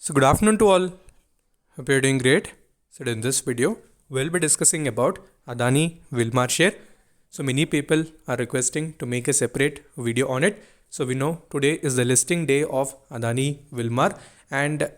So good afternoon to all. Hope you're doing great. So in this video, we'll be discussing about Adani Wilmar share. So many people are requesting to make a separate video on it. So we know today is the listing day of Adani Wilmar, and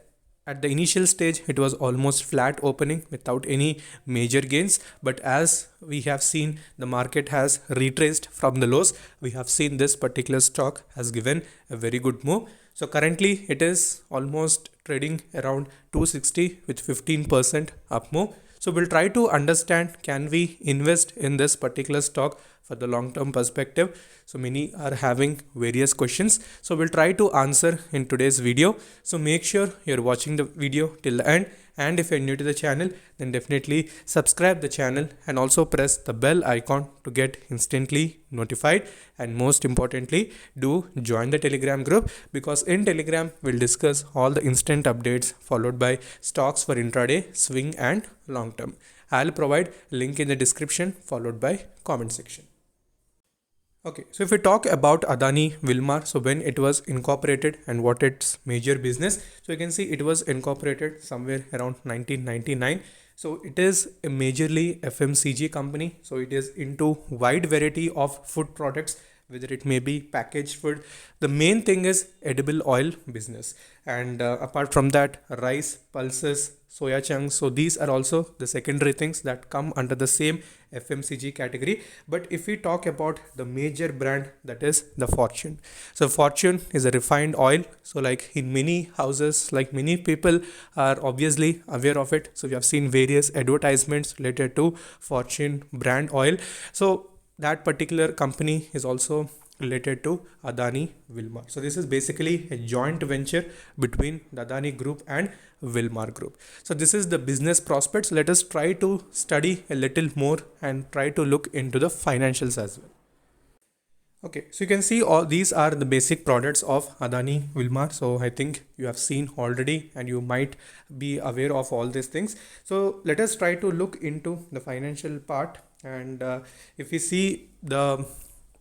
at the initial stage it was almost flat opening without any major gains, but as we have seen the market has retraced from the lows. We have seen this particular stock has given a very good move. So currently it is almost trading around 260 with 15% up move. So we'll try to understand, can we invest in this particular stock for the long term perspective? So many are having various questions. So we'll try to answer in today's video. So make sure you're watching the video till the end. And if you're new to the channel, then definitely subscribe the channel and also press the bell icon to get instantly notified. And most importantly, do join the Telegram group, because in Telegram we'll discuss all the instant updates followed by stocks for intraday, swing and long term. I'll provide link in the description followed by comment section. Okay, so if we talk about Adani Wilmar, so when it was incorporated and what its major business, so you can see it was incorporated somewhere around 1999. So it is a majorly FMCG company. So it is into wide variety of food products, whether it may be packaged food. The main thing is edible oil business, and apart from that, rice, pulses, soya chunks. So these are also the secondary things that come under the same FMCG category. But if we talk about the major brand, that is the Fortune. So Fortune is a refined oil. So like in many houses, like many people are obviously aware of it. So we have seen various advertisements related to Fortune brand oil. So that particular company is also related to Adani Wilmar. So this is basically a joint venture between the Adani group and Wilmar group. So this is the business prospects. Let us try to study a little more and try to look into the financials as well. Okay, so you can see all these are the basic products of Adani Wilmar. So I think you have seen already and you might be aware of all these things. So let us try to look into the financial part. And if we see the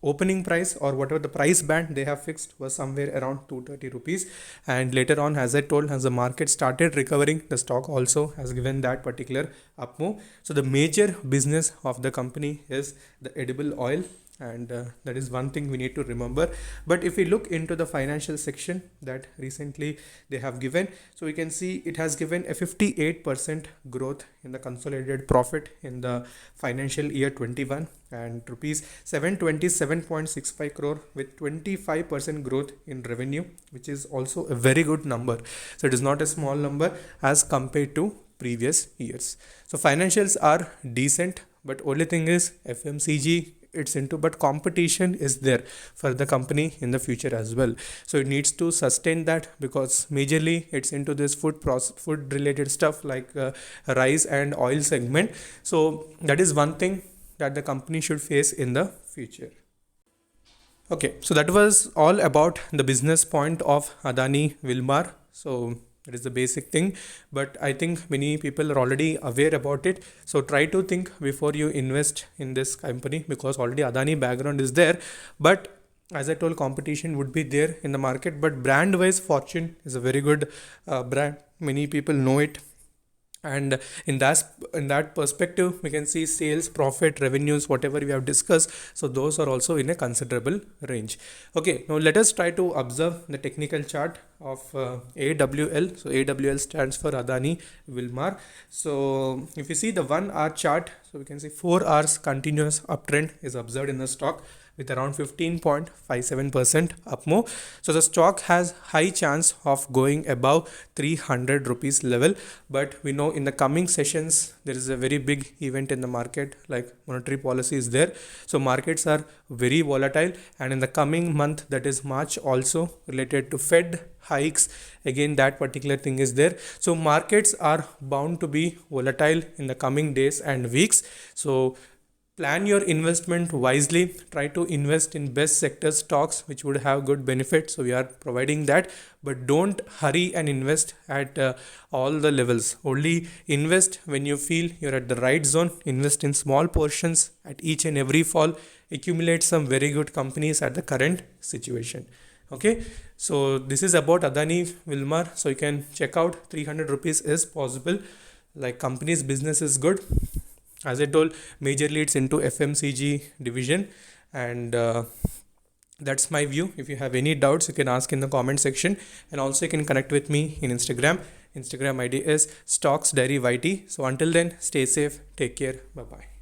opening price or whatever the price band they have fixed was somewhere around 230 rupees, and later on, as I told, as the market started recovering, the stock also has given that particular up move. So the major business of the company is the edible oil, and that is one thing we need to remember. But if we look into the financial section that recently they have given, so we can see it has given a 58% growth in the consolidated profit in the financial year 21, and rupees 727.65 crore with 25% growth in revenue, which is also a very good number. So it is not a small number as compared to previous years. So financials are decent, but only thing is FMCG it's into, but competition is there for the company in the future as well. So it needs to sustain that, because majorly it's into this food related stuff like rice and oil segment. So that is one thing that the company should face in the future. Okay, so that was all about the business point of Adani Wilmar. So that is the basic thing, but I think many people are already aware about it. So try to think before you invest in this company, because already Adani background is there. But as I told, competition would be there in the market, but brand wise Fortune is a very good brand. Many people know it. And in that perspective, we can see sales, profit, revenues, whatever we have discussed. So those are also in a considerable range. Okay, now let us try to observe the technical chart of AWL. So AWL stands for Adani Wilmar. So if you see the 1 hour chart, so we can see 4 hours continuous uptrend is observed in the stock with around 15.57% up move. So the stock has high chance of going above 300 rupees level, but we know in the coming sessions there is a very big event in the market, like monetary policy is there. So markets are very volatile, and in the coming month, that is March, also related to Fed hikes, again that particular thing is there. So markets are bound to be volatile in the coming days and weeks. So plan your investment wisely. Try to invest in best sector stocks which would have good benefits. So we are providing that, but don't hurry and invest at all the levels. Only invest when you feel you're at the right zone. Invest in small portions at each and every fall. Accumulate some very good companies at the current situation. Okay, So this is about Adani Wilmar. So you can check out 300 rupees is possible. Like company's business is good. As I told, majorly it's into FMCG division, and that's my view. If you have any doubts, you can ask in the comment section, and also you can connect with me in Instagram. Instagram ID is stocks diary YT. So until then, stay safe, take care, bye bye.